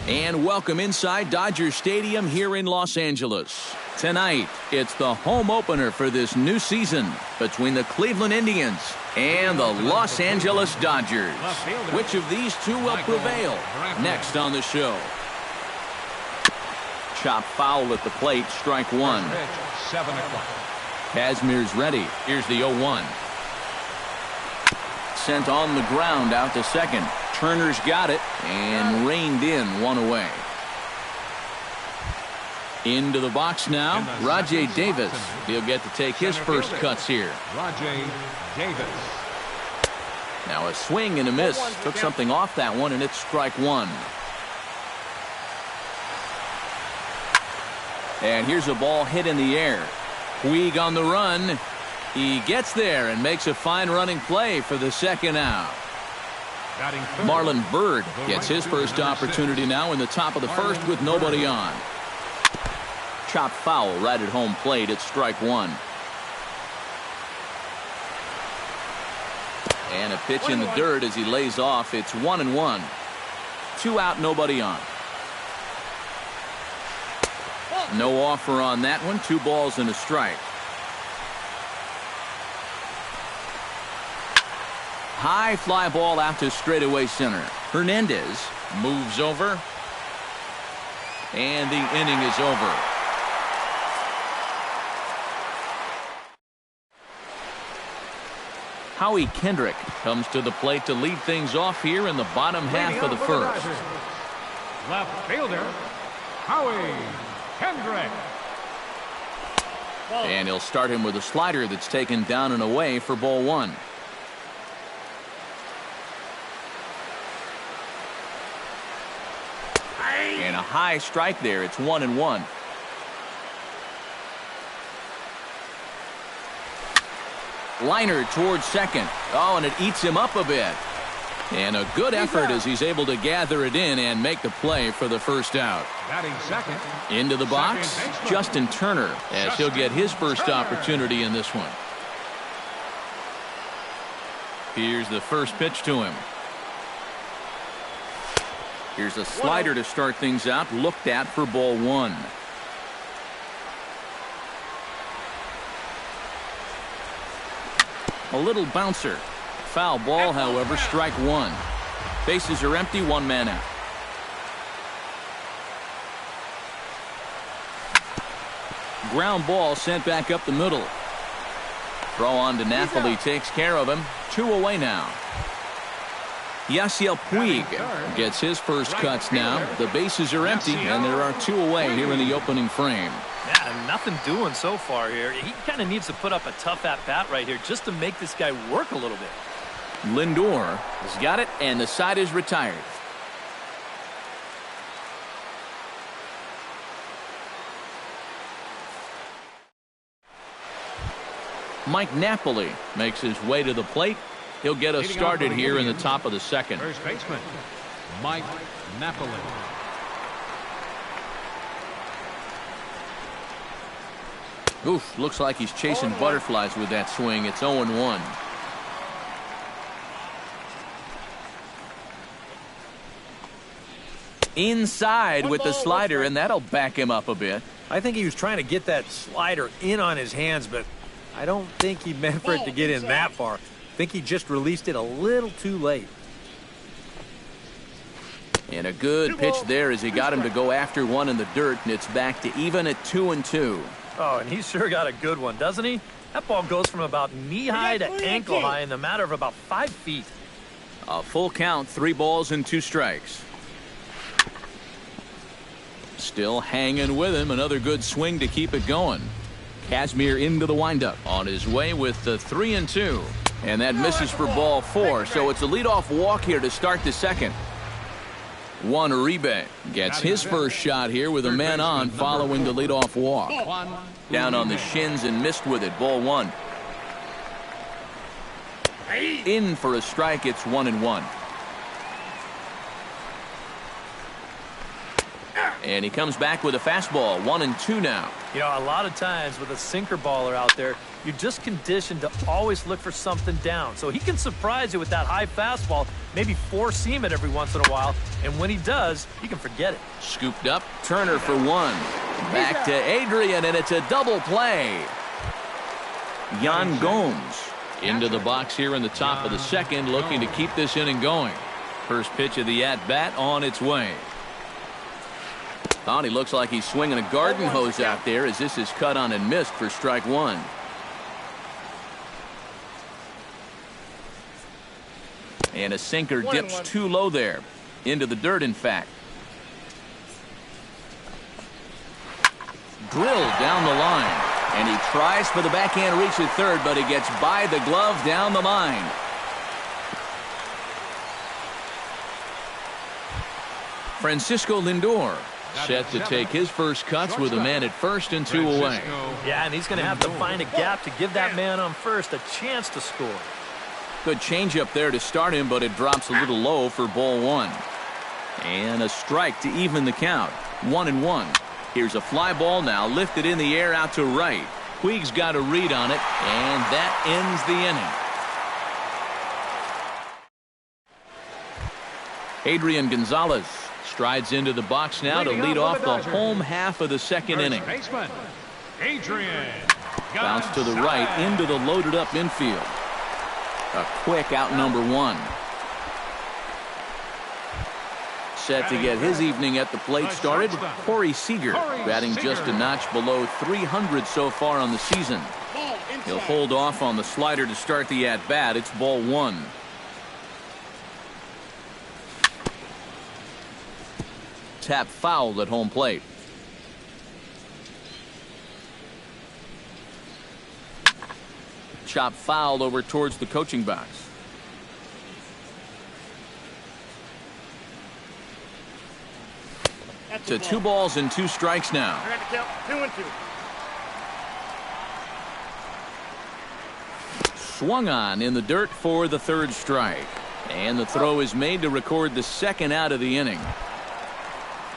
And welcome inside Dodger Stadium here in Los Angeles. Tonight, it's the home opener for this new season between the Cleveland Indians and the Los Angeles Dodgers. Which of these two will prevail? Next on the show. Chop foul at the plate, strike one. 7 o'clock. Kazmir's ready. Here's the 0-1. Sent on the ground out to second. Turner's got it and reined in, one away. Into the box now, Rajay Davis. He'll get to take his first cuts here. Rajay Davis. Now a swing and a miss. Took something off that one, and it's strike one. And here's a ball hit in the air. Puig on the run. He gets there and makes a fine running play for the second out. Marlon Byrd gets his first opportunity now in the top of the first with nobody on. Chop foul right at home plate. It's strike one. And a pitch in the dirt as he lays off. It's 1-1. 2 out, nobody on. No offer on that one. 2 balls and a strike. High fly ball out to straightaway center. Hernandez moves over. And the inning is over. Howie Kendrick comes to the plate to lead things off here in the bottom half of the first. Left fielder, Howie Kendrick. And he'll start him with a slider that's taken down and away for ball one. And a high strike there. It's 1-1. Liner towards second. Oh, and it eats him up a bit. And a good effort as he's able to gather it in and make the play for the first out. Batting second. Into the box, Justin Turner, as he'll get his first opportunity in this one. Here's the first pitch to him. Here's a slider to start things out, looked at for ball one. A little bouncer. Foul ball, however, strike one. Bases are empty, 1 man out. Ground ball sent back up the middle. Throw on to Napoli takes care of him. 2 away now. Yasiel Puig gets his first cuts now. The bases are empty, and there are 2 away here in the opening frame. Yeah, nothing doing so far here. He kind of needs to put up a tough at-bat right here just to make this guy work a little bit. Lindor has got it, and the side is retired. Mike Napoli makes his way to the plate. He'll get us started here in the top of the second. First baseman, Mike Napoli. Oof, looks like he's chasing butterflies with that swing. It's 0-1. Inside with the slider, and that'll back him up a bit. I think he was trying to get that slider in on his hands, but I don't think he meant for it to get in that far. I think he just released it a little too late. And a good pitch there as he got him to go after one in the dirt, and it's back to even at 2-2. Oh, and he sure got a good one, doesn't he? That ball goes from about knee-high to ankle-high in the matter of about 5 feet. A full count, 3 balls and 2 strikes. Still hanging with him. Another good swing to keep it going. Kazmir into the windup. On his way with the 3-2. And that misses for ball 4. So it's a leadoff walk here to start the second. Juan Uribe gets his first shot here with a man on following the leadoff walk. Down on the shins and missed with it. Ball 1. In for a strike. It's 1-1. And he comes back with a fastball. 1-2 now. You know, a lot of times with a sinker baller out there, you're just conditioned to always look for something down. So he can surprise you with that high fastball, maybe four-seam it every once in a while, and when he does, you can forget it. Scooped up, Turner for one. Back to Adrian, and it's a double play. Jan Gomes into the box here in the top of the second, looking to keep this inning going. First pitch of the at-bat on its way. Thought he looks like he's swinging a garden hose out there as this is cut on and missed for strike one. And a sinker dips too low there. Into the dirt, in fact. Drilled down the line. And he tries for the backhand reach at third, but he gets by the glove down the line. Francisco Lindor set to take his first cuts with a man at first and two away. Yeah, and he's going to have to find a gap to give that man on first a chance to score. Good changeup there to start him, but it drops a little low for ball one. And a strike to even the count. 1-1. Here's a fly ball now lifted in the air out to right. Puig's got a read on it, and that ends the inning. Adrian Gonzalez strides into the box now to lead off the home half of the second inning. Adrian Bounce to the right into the loaded up infield. A quick out number one. Set to get his evening at the plate started, Corey Seager, batting just a notch below 300 so far on the season. He'll hold off on the slider to start the at-bat. It's ball one. Tap fouled at home plate. Chop foul over towards the coaching box. To 2 balls and 2 strikes now. I got to count 2-2. Swung on in the dirt for the third strike. And the throw is made to record the second out of the inning.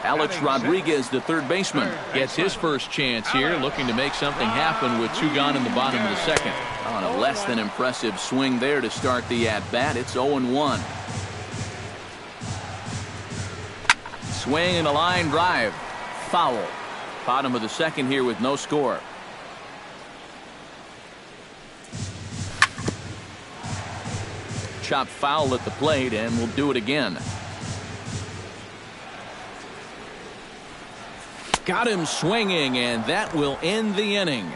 Alex Rodriguez, the third baseman, gets his first chance here, looking to make something happen with 2 gone in the bottom of the second. On a less than impressive swing there to start the at-bat. It's 0-1. Swing and a line drive. Foul. Bottom of the second here with no score. Chop foul at the plate, and we'll do it again. Got him swinging, and that will end the inning.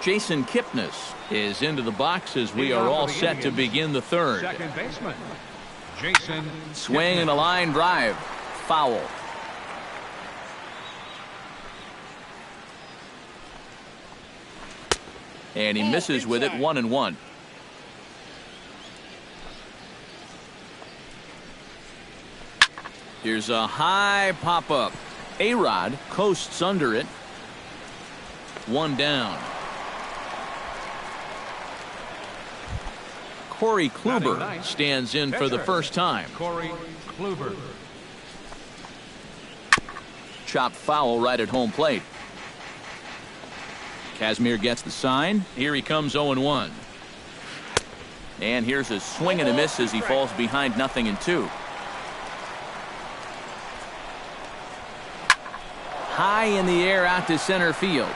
Jason Kipnis is into the box as we are all set to begin the third. Second baseman, Jason. Swing and a line drive. Foul. And he misses with it. 1-1. Here's a high pop-up. A-Rod coasts under it. 1 down. Corey Kluber stands in for the first time. Corey Kluber. Chopped foul right at home plate. Kazmir gets the sign. Here he comes 0-1. And here's a swing and a miss as he falls behind 0-2. High in the air out to center field.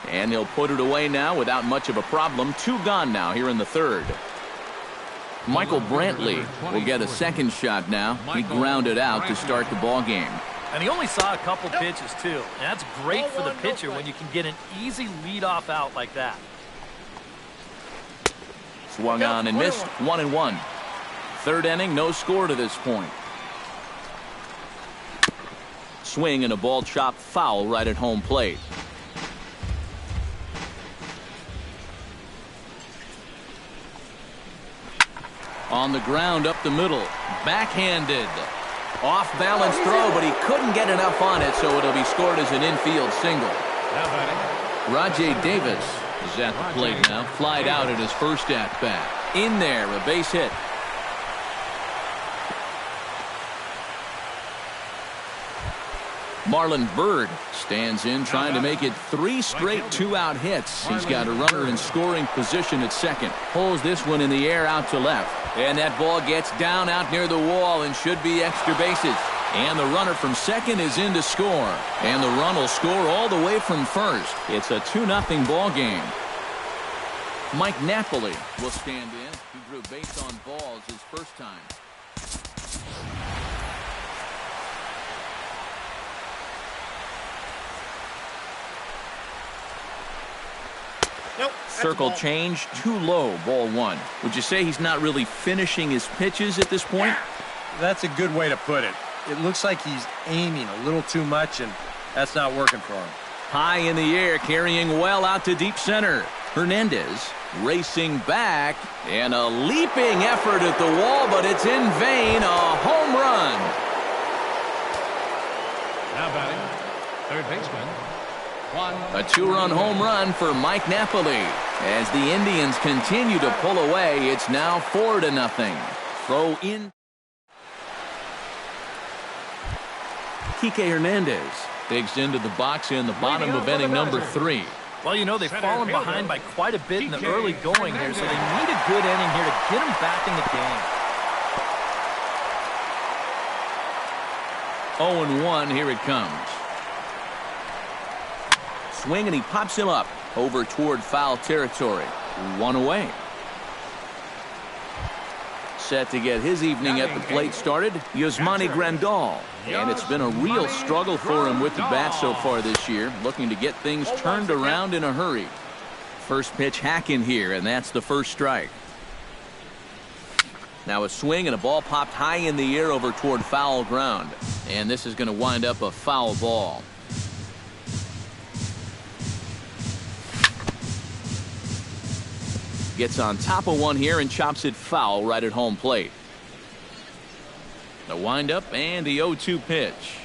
And he'll put it away now without much of a problem. 2 gone now here in the third. Michael Brantley will get a second shot now. He grounded out to start the ball game. And he only saw a couple pitches, too. And that's great for the pitcher when you can get an easy leadoff out like that. Swung on and missed. 1-1. Third inning, no score to this point. Swing and a ball chopped foul right at home plate. On the ground up the middle. Backhanded. Off balance throw, but he couldn't get enough on it, so it'll be scored as an infield single. Rajay Davis is at the plate now. Flied out at his first at bat. In there, a base hit. Marlon Byrd stands in, trying to make it 3 straight 2-out hits. He's got a runner in scoring position at second. Pulls this one in the air out to left. And that ball gets down out near the wall and should be extra bases. And the runner from second is in to score. And the run will score all the way from first. It's a 2-0 ball game. Mike Napoli will stand in. He drew base on balls his first time. Nope, Circle change, too low, ball 1. Would you say he's not really finishing his pitches at this point? That's a good way to put it. It looks like he's aiming a little too much, and that's not working for him. High in the air, carrying well out to deep center. Hernandez racing back, and a leaping effort at the wall, but it's in vain. A home run. Now batting, third baseman, Juan. A 2-run home run for Mike Napoli. As the Indians continue to pull away, it's now 4-0. Throw in. Kike Hernandez digs into the box in the bottom of inning number 3. Well, you know, they've fallen behind by quite a bit in the early going here, so they need a good inning here to get them back in the game. 0-1, here it comes. Swing, and he pops him up over toward foul territory. 1 away. Set to get his evening at the plate started, Yasmani Grandal. And it's been a real struggle for him with the bat so far this year, looking to get things turned around in a hurry. First pitch hack in here, and that's the first strike. Now a swing and a ball popped high in the air over toward foul ground. And this is going to wind up a foul ball. Gets on top of one here and chops it foul right at home plate. The windup and the 0-2 pitch.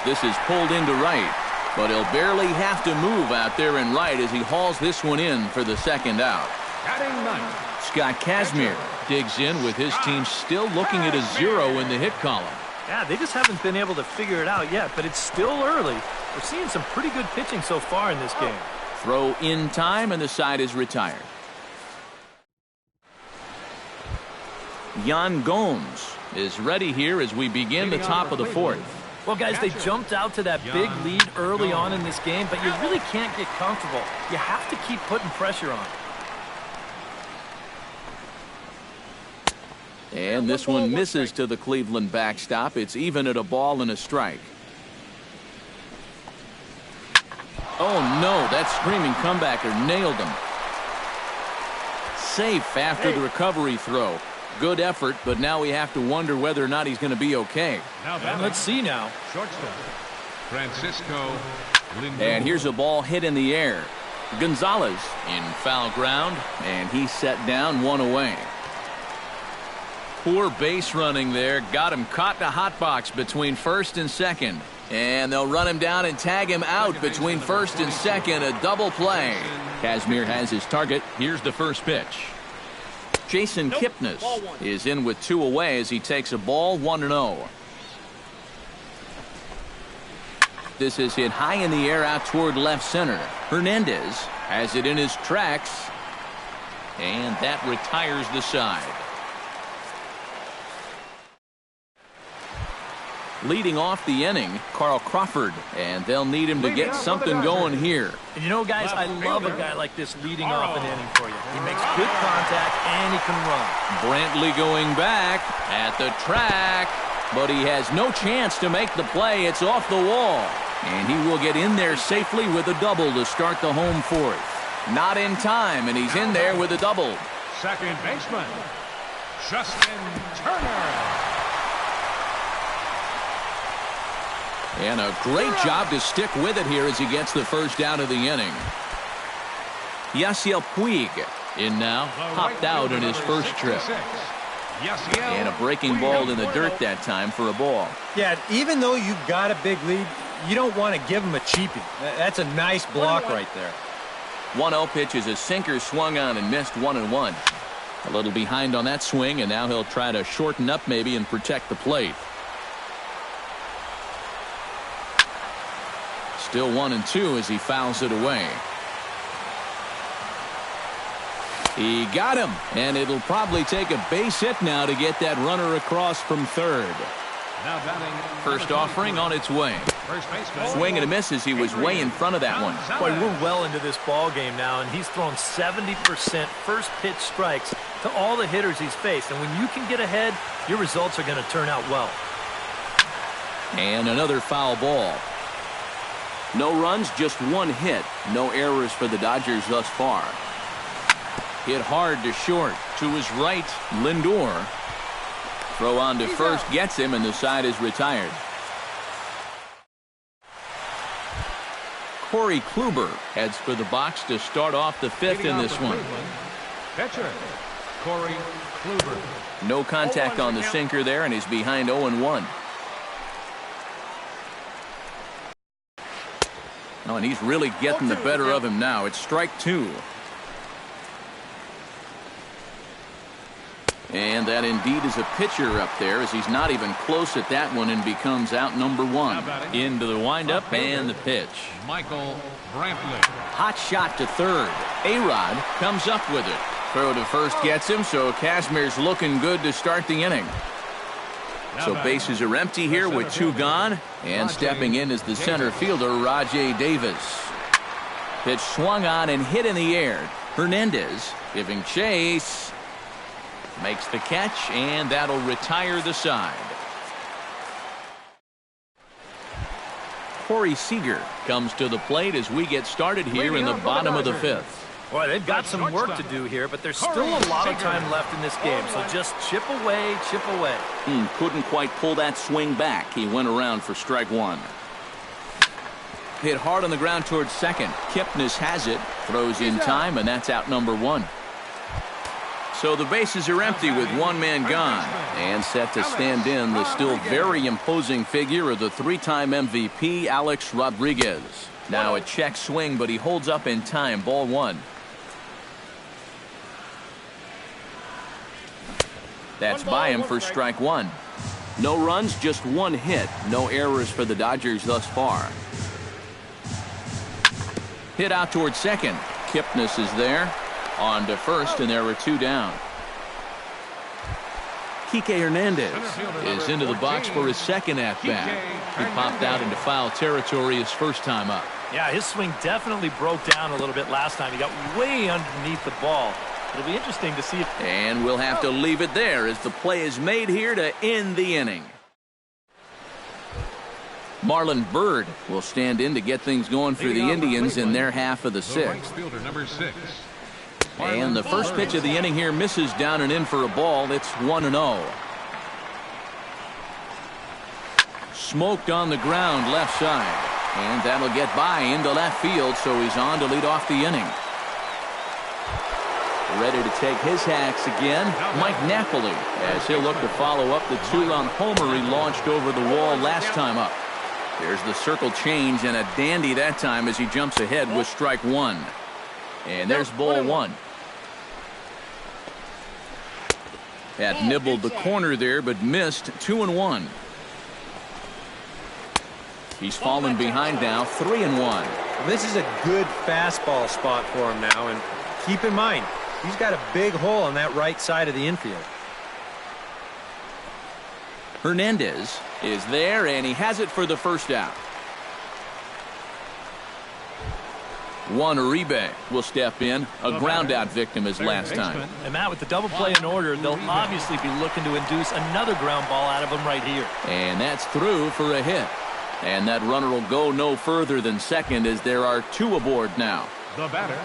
This is pulled into right, but he'll barely have to move out there in right as he hauls this one in for the second out. Batting ninth, Scott Kazmir digs in with his team still looking at a 0 in the hit column. Yeah, they just haven't been able to figure it out yet, but it's still early. We're seeing some pretty good pitching so far in this game. Throw in time, and the side is retired. Yan Gomes is ready here as we begin the top of the 4th. Well, guys, they jumped out to that big lead early on in this game, but you really can't get comfortable. You have to keep putting pressure on. And this one misses to the Cleveland backstop. It's even at a ball and a strike. Oh, no, that screaming comebacker nailed him. Safe after the recovery throw. Good effort, but now we have to wonder whether or not he's going to be okay. now batting, Let's see now. shortstop, Francisco Lindor. And here's a ball hit in the air. Gonzalez in foul ground, and he's set down 1 away. Poor base running there. Got him caught in a hot box between first and second. And they'll run him down and tag him out between first and second. A double play. Kazmir has his target. Here's the first pitch. Jason Kipnis is in with 2 away as he takes a ball 1-0. This is hit high in the air out toward left center. Hernandez has it in his tracks. And that retires the side. Leading off the inning, Carl Crawford, and they'll need him to get something going here. And you know, guys, I love a guy like this leading off an inning for you. He makes good contact and he can run. Brantley going back at the track, but he has no chance to make the play. It's off the wall, and he will get in there safely with a double to start the home 4th. Not in time, and he's in there with a double. Second baseman, Justin Turner. And a great job to stick with it here as he gets the first out of the inning. Yasiel Puig in now, popped out in his first trip. And a breaking ball in the dirt that time for a ball. Yeah, even though you've got a big lead, you don't want to give him a cheapie. That's a nice block right there. 1-0 pitch is a sinker swung on and missed 1-1. A little behind on that swing, and now he'll try to shorten up maybe and protect the plate. Still 1-2 as he fouls it away. He got him, and it'll probably take a base hit now to get that runner across from third. Now batting. First offering on its way. First baseman. Swing and a miss as he was way in front of that one. Boy, we're well into this ball game now, and he's thrown 70% first pitch strikes to all the hitters he's faced. And when you can get ahead, your results are going to turn out well. And another foul ball. No runs, just one hit. No errors for the Dodgers thus far. Hit hard to short. To his right, Lindor. Throw on to first gets him, and the side is retired. Corey Kluber heads for the box to start off the fifth in this one. Pitcher, Corey Kluber. No contact on the sinker there, and he's behind 0-1. Oh, and he's really getting the better of him now. It's strike two. And that indeed is a pitcher up there, as he's not even close at that one and becomes out number one. Into the windup and the pitch. Michael Brantley. Hot shot to third. A-Rod comes up with it. Throw to first gets him, so Kazmir's looking good to start the inning. So bases are empty here with two gone, and stepping in is the center fielder, Rajay Davis. Pitch swung on and hit in the air. Hernandez giving chase. Makes the catch, and that'll retire the side. Corey Seager comes to the plate as we get started here in the bottom of the fifth. Boy, they've got some work to do here, but there's still a lot of time left in this game, so just chip away, chip away. Couldn't quite pull that swing back. He went around for strike one. Hit hard on the ground towards second. Kipnis has it, throws in time, and that's out number one. So the bases are empty with one man gone, and set to stand in the still very imposing figure of the three-time MVP, Alex Rodriguez. Now a check swing, but he holds up in time. Ball one. That's by him for strike one. No runs, just one hit. No errors for the Dodgers thus far. Hit out towards second. Kipnis is there. On to first, and there were two down. Kike Hernandez is into the box for his second at-bat. He popped out into foul territory his first time up. Yeah, his swing definitely broke down a little bit last time. He got way underneath the ball. It'll be interesting to see if... And we'll have to leave it there as the play is made here to end the inning. Marlon Byrd will stand in to get things going for the Indians in their half of the sixth. Fielder number 6. And the first pitch of the inning here misses down and in for a ball. It's 1-0. Smoked on the ground left side. And that'll get by into left field, so he's on to lead off the inning. Ready to take his hacks again, Mike Napoli, as he'll look to follow up the two-run homer he launched over the wall last time up. There's the circle change, and a dandy that time as he jumps ahead with strike one. And there's ball one. Had nibbled the corner there, but missed. 2-1. He's fallen behind now, 3-1. Well, this is a good fastball spot for him now, and keep in mind, he's got a big hole on that right side of the infield. Hernandez is there, and he has it for the first out. Juan Uribe will step in. A ground-out victim his last time. And Matt, with the double play in order, they'll obviously be looking to induce another ground ball out of him right here. And that's through for a hit. And that runner will go no further than second as there are two aboard now. The batter,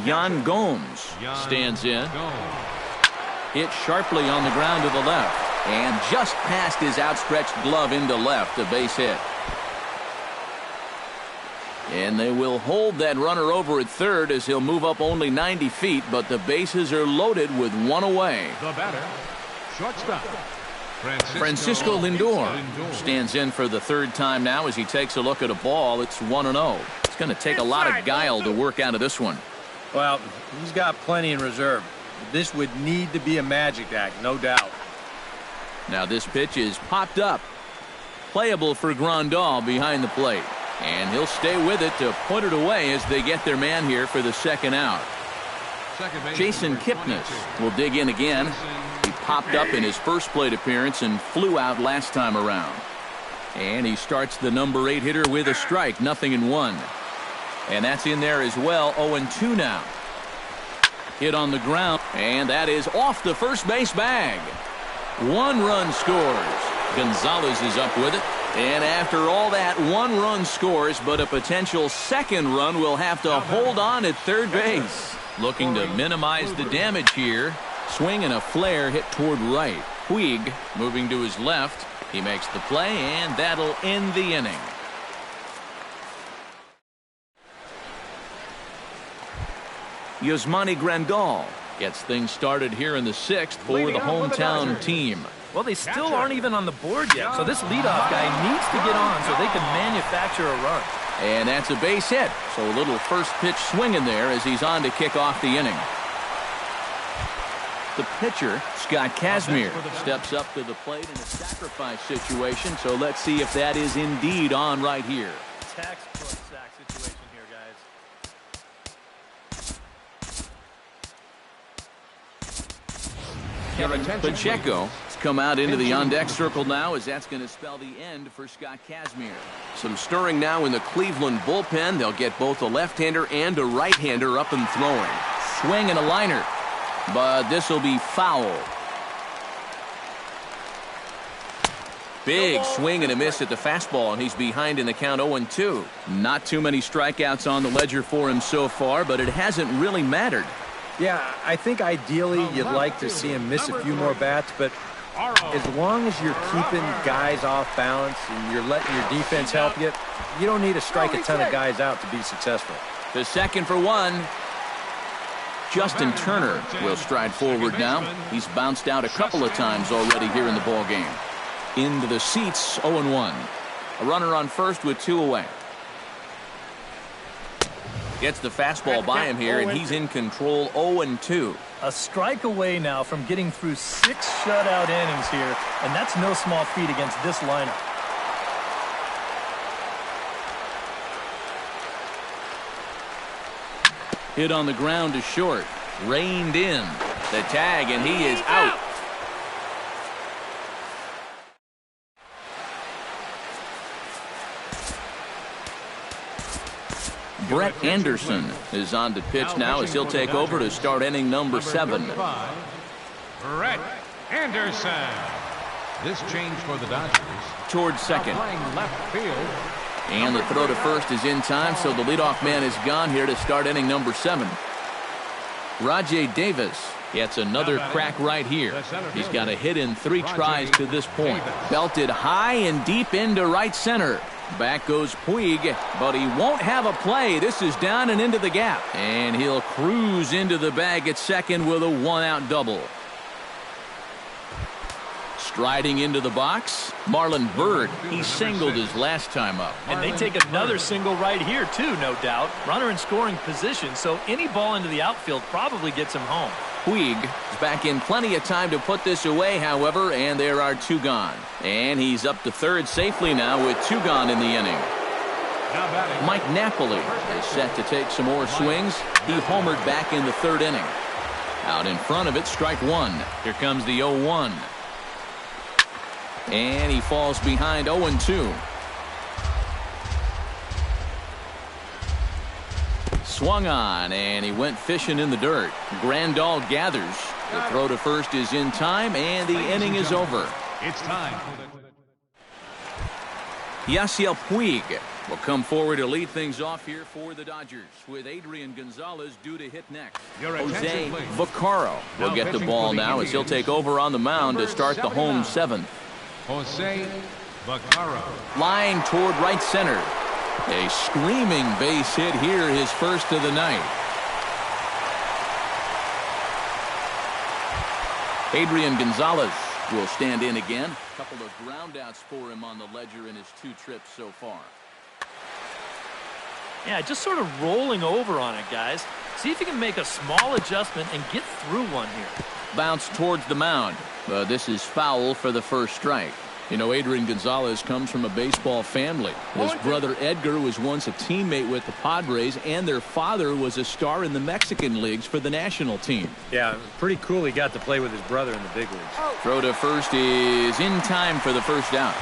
Yan Gomes stands in. Hit sharply on the ground to the left. And just past his outstretched glove into left, a base hit. And they will hold that runner over at third as he'll move up only 90 feet, but the bases are loaded with one away. the batter, shortstop, Francisco Lindor stands in for the third time now as he takes a look at a ball. It's 1-0. It's going to take a lot of guile to work out of this one. Well, he's got plenty in reserve. This would need to be a magic act, no doubt. Now this pitch is popped up. Playable for Grandal behind the plate. And he'll stay with it to put it away as they get their man here for the second out. Jason Kipnis will dig in again. He popped up in his first plate appearance and flew out last time around. And he starts the number 8 hitter with a strike, 0-1. And that's in there as well, 0-2 now. Hit on the ground, and that is off the first base bag. 1 run scores. Gonzalez is up with it. And after all that, 1 run scores, but a potential second run will have to hold on at third base. Looking to minimize the damage here. Swing and a flare hit toward right. Puig moving to his left. He makes the play, and that'll end the inning. Yasmani Grandal gets things started here in the 6th for the hometown team. Well, they still aren't even on the board yet, so this leadoff guy needs to get on so they can manufacture a run. And that's a base hit, so a little first pitch swing in there as he's on to kick off the inning. The pitcher, Scott Kazmir, steps up to the plate in a sacrifice situation, so let's see if that is indeed on right here. Textbook sack situation here, guys. Pacheco has come out into the on-deck circle now, as that's going to spell the end for Scott Kazmir. Some stirring now in the Cleveland bullpen. They'll get both a left-hander and a right-hander up and throwing. Swing and a liner, but this will be foul. Big swing and a miss at the fastball, and he's behind in the count 0-2. Not too many strikeouts on the ledger for him so far, but it hasn't really mattered. Yeah, I think ideally you'd like to see him miss a few more bats, but as long as you're keeping guys off balance and you're letting your defense help you, you don't need to strike a ton of guys out to be successful. The second for 1. Justin Turner will stride forward now. He's bounced out a couple of times already here in the ball game. Into the seats, 0-1. A runner on first with 2 away. Gets the fastball by him here, and he's in control, 0-2. A strike away now from getting through 6 shutout innings here, and that's no small feat against this lineup. Hit on the ground to short. Reined in. The tag, and he is out. Brett Anderson is on to pitch now as he'll take over to start inning number 7. Brett Anderson. This change for the Dodgers. Towards second. Playing left field. And the throw to first is in time, so the leadoff man is gone here to start inning number 7. Rajay Davis gets another crack right here. He's got a hit in 3 tries to this point. Belted high and deep into right center. Back goes Puig, but he won't have a play. This is down and into the gap. And he'll cruise into the bag at second with a 1-out double. Striding into the box, Marlon Byrd. He singled his last time up. And they take another single right here, too, no doubt. Runner in scoring position, so any ball into the outfield probably gets him home. Puig is back in plenty of time to put this away, however, and there are 2 gone. And he's up to third safely now with 2 gone in the inning. Mike Napoli is set to take some more swings. He homered back in the 3rd inning. Out in front of it, strike 1. Here comes the 0-1. And he falls behind 0-2. Swung on, and he went fishing in the dirt. Grandal gathers. The throw to first is in time, and the inning is over. It's time. Yasiel Puig will come forward to lead things off here for the Dodgers, with Adrian Gonzalez due to hit next. Jose Vaccaro will get the ball now as he'll take over on the mound to start the home 7th. Jose Vaccaro. Line toward right center. A screaming base hit here, his first of the night. Adrian Gonzalez will stand in again. A couple of groundouts for him on the ledger in his 2 trips so far. Yeah, just sort of rolling over on it, guys. See if you can make a small adjustment and get through one here. Bounce towards the mound. This is foul for the first strike. You know, Adrian Gonzalez comes from a baseball family. His brother Edgar was once a teammate with the Padres, and their father was a star in the Mexican leagues for the national team. Yeah, pretty cool he got to play with his brother in the big leagues. Throw to first is in time for the first out.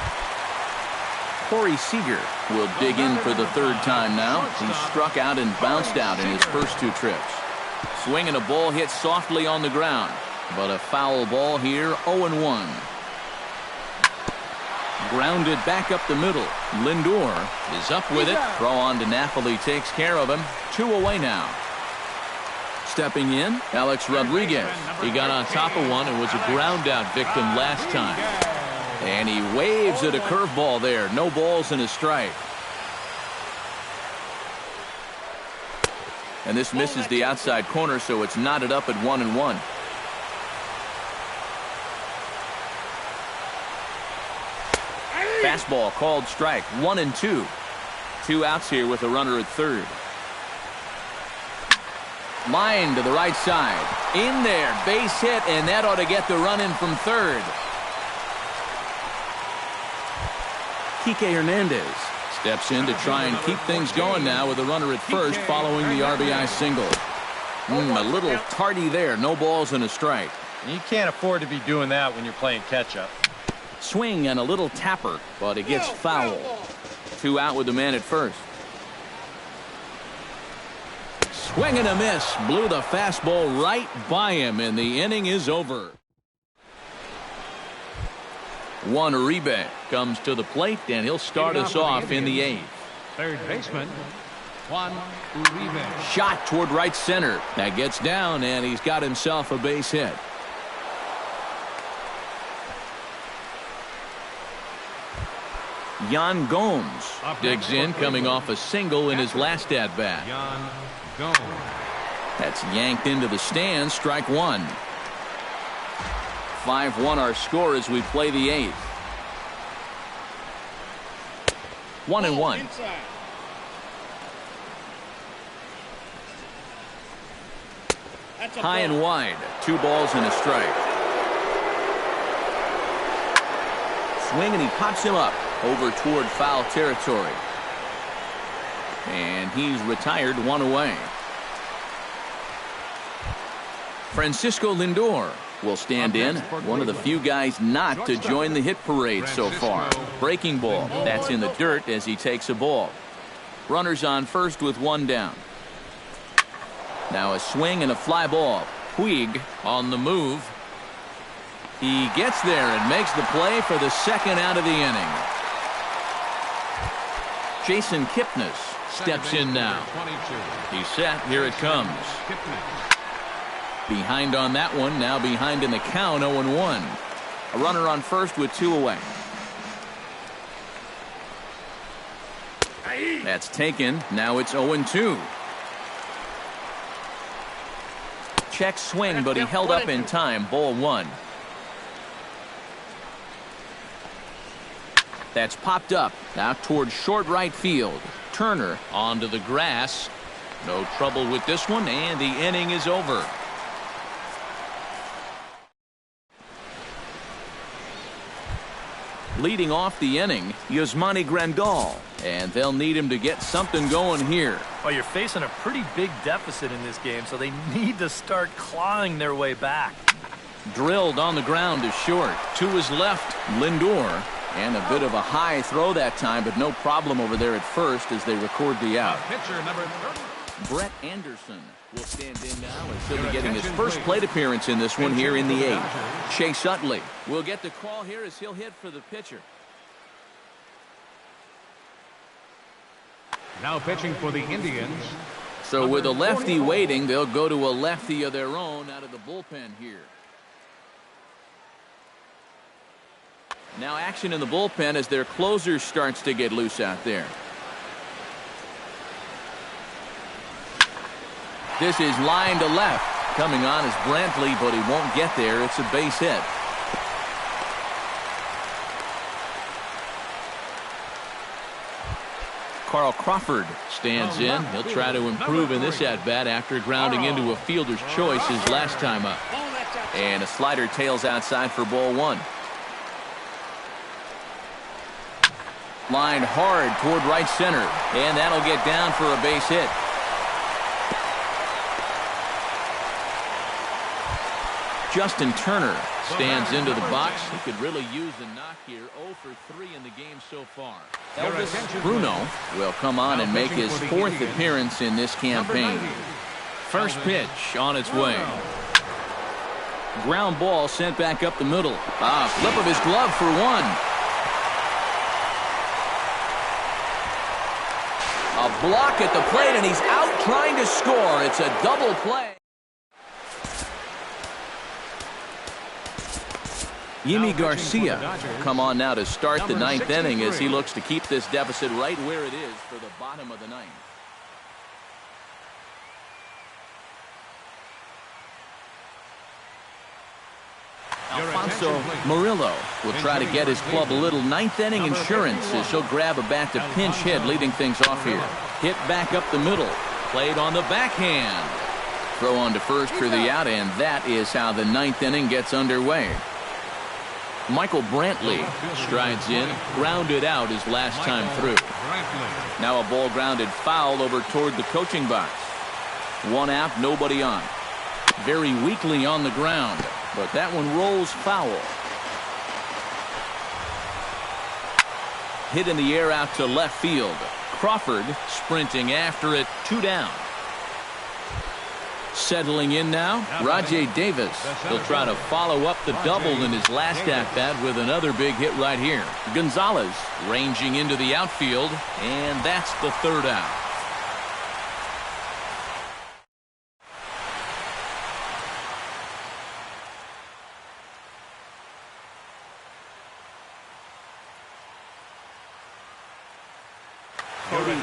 Corey Seager will dig in for the third time now. He struck out and bounced out in his first 2 trips. Swinging a ball hit softly on the ground, but a foul ball here, 0-1. Grounded back up the middle. Lindor is up with it. Throw on to Napoli takes care of him. 2 away now. Stepping in, Alex Rodriguez. He got on top of one and was a ground out victim last time. And he waves at a curveball there. No balls and a strike. And this misses the outside corner, so it's knotted up at 1-1. Fastball called strike. 1-2. 2 outs here with a runner at third. Line to the right side. In there. Base hit, and that ought to get the run in from third. Kike Hernandez steps in to try and keep things going now with a runner at first following the RBI single. A little tardy there. No balls and a strike. You can't afford to be doing that when you're playing catch-up. Swing and a little tapper, but it gets foul. 2 out with the man at first. Swing and a miss. Blew the fastball right by him, and the inning is over. Juan Uribe comes to the plate, and he'll start us off in the 8th. Third baseman, Juan Uribe. Shot toward right center. That gets down, and he's got himself a base hit. Yan Gomes digs in, coming off a single in his last at-bat. Yan Gomes. That's yanked into the stands. Strike 1. 5-1 our score as we play the 8th. 1-1. High and wide. 2 balls and a strike. Swing, and he pops him up over toward foul territory. And he's retired. 1 away. Francisco Lindor will stand in. One of the few guys not to join the hit parade so far. Breaking ball. That's in the dirt as he takes a ball. Runners on first with 1 down. Now a swing and a fly ball. Puig on the move. He gets there and makes the play for the 2nd out of the inning. Jason Kipnis steps in now. He's set. Here it comes. Behind on that one. Now behind in the count. 0-1. A runner on first with 2 away. That's taken. Now it's 0-2. Check swing, but he held up in time. Ball 1. That's popped up out toward short right field. Turner onto the grass. No trouble with this one, and the inning is over. Leading off the inning, Yasmani Grandal, and they'll need him to get something going here. Well, you're facing a pretty big deficit in this game, so they need to start clawing their way back. Drilled on the ground is short. To his left, Lindor. And a bit of a high throw that time, but no problem over there at first as they record the out. Pitcher number 30. Brett Anderson will stand in now as he'll be getting his first plate appearance in this one here in the 8th. Chase Utley will get the call here as he'll hit for the pitcher. Now pitching for the Indians. So with a lefty waiting, they'll go to a lefty of their own out of the bullpen here. Now action in the bullpen as their closer starts to get loose out there. This is line to left. Coming on is Brantley, but he won't get there. It's a base hit. Carl Crawford stands in. He'll try to improve in this at-bat after grounding into a fielder's choice his last time up. And a slider tails outside for ball 1. Lined hard toward right center, and that'll get down for a base hit. Justin Turner stands into the box. He could really use a knock here. 0 for 3 in the game so far. Elvis Bruno will come on and make his 4th appearance in this campaign. First pitch on its way. Ground ball sent back up the middle. Flip of his glove for one. A block at the plate, and he's out trying to score. It's a double play. Yimi Garcia come on now to start the 9th inning as he looks to keep this deficit right where it is for the bottom of the 9th. Alfonso Murillo will try to get his club a little 9th inning insurance as he'll grab a bat to pinch hit, leading things off here. Hit back up the middle. Played on the backhand. Throw on to first for the out, and that is how the 9th inning gets underway. Michael Brantley strides in, grounded out his last time through. Now a ball grounded foul over toward the coaching box. 1 out, nobody on. Very weakly on the ground, but that one rolls foul. Hit in the air out to left field. Crawford sprinting after it, 2 down. Settling in now, Rajay Davis. He'll try to follow up the double in his last at-bat with another big hit right here. Gonzalez ranging into the outfield, and that's the 3rd out.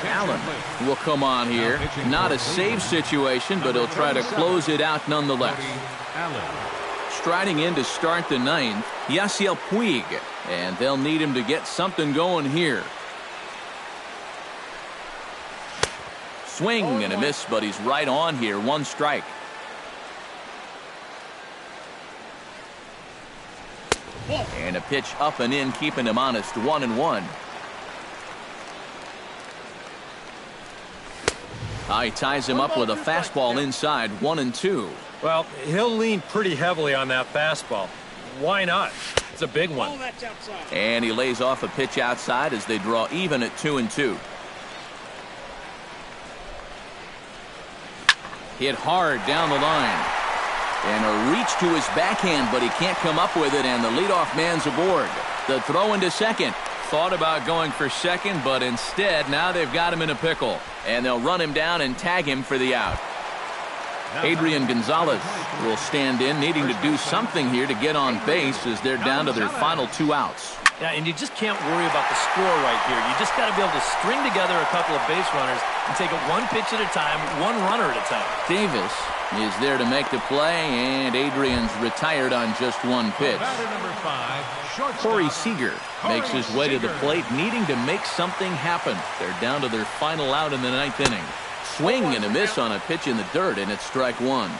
Allen will come on here. Not a save situation, but he'll try to close it out nonetheless. Striding in to start the 9th, Yasiel Puig, and they'll need him to get something going here. Swing and a miss, but he's right on here. 1 strike. And a pitch up and in, keeping him honest. 1-1. He ties him up with a fastball inside. 1-2. Well, he'll lean pretty heavily on that fastball. Why not? It's a big one. And he lays off a pitch outside as they draw even at 2-2. Hit hard down the line. And a reach to his backhand, but he can't come up with it, and the leadoff man's aboard. The throw into second. Thought about going for second, but instead now they've got him in a pickle, and they'll run him down and tag him for the out. Adrian Gonzalez will stand in, needing to do something here to get on base as they're down to their final 2 outs. Yeah, and you just can't worry about the score right here. You just got to be able to string together a couple of base runners and take it 1 pitch at a time, 1 runner at a time. Davis is there to make the play, and Adrian's retired on just 1 pitch. Corey Seager makes his way to the plate, needing to make something happen. They're down to their final out in the 9th inning. Swing and a miss on a pitch in the dirt, and it's strike 1.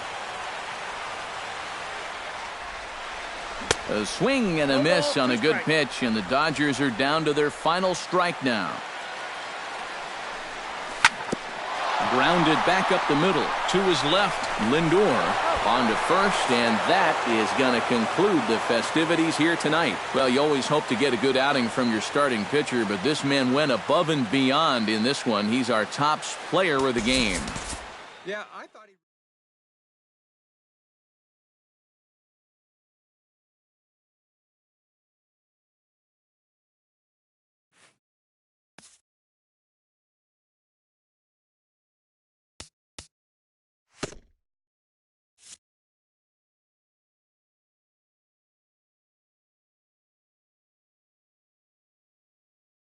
A swing and a miss on a good pitch, and the Dodgers are down to their final strike now. Grounded back up the middle. To his left, Lindor on to first, and that is going to conclude the festivities here tonight. Well, you always hope to get a good outing from your starting pitcher, but this man went above and beyond in this one. He's our top player of the game. Yeah, I thought he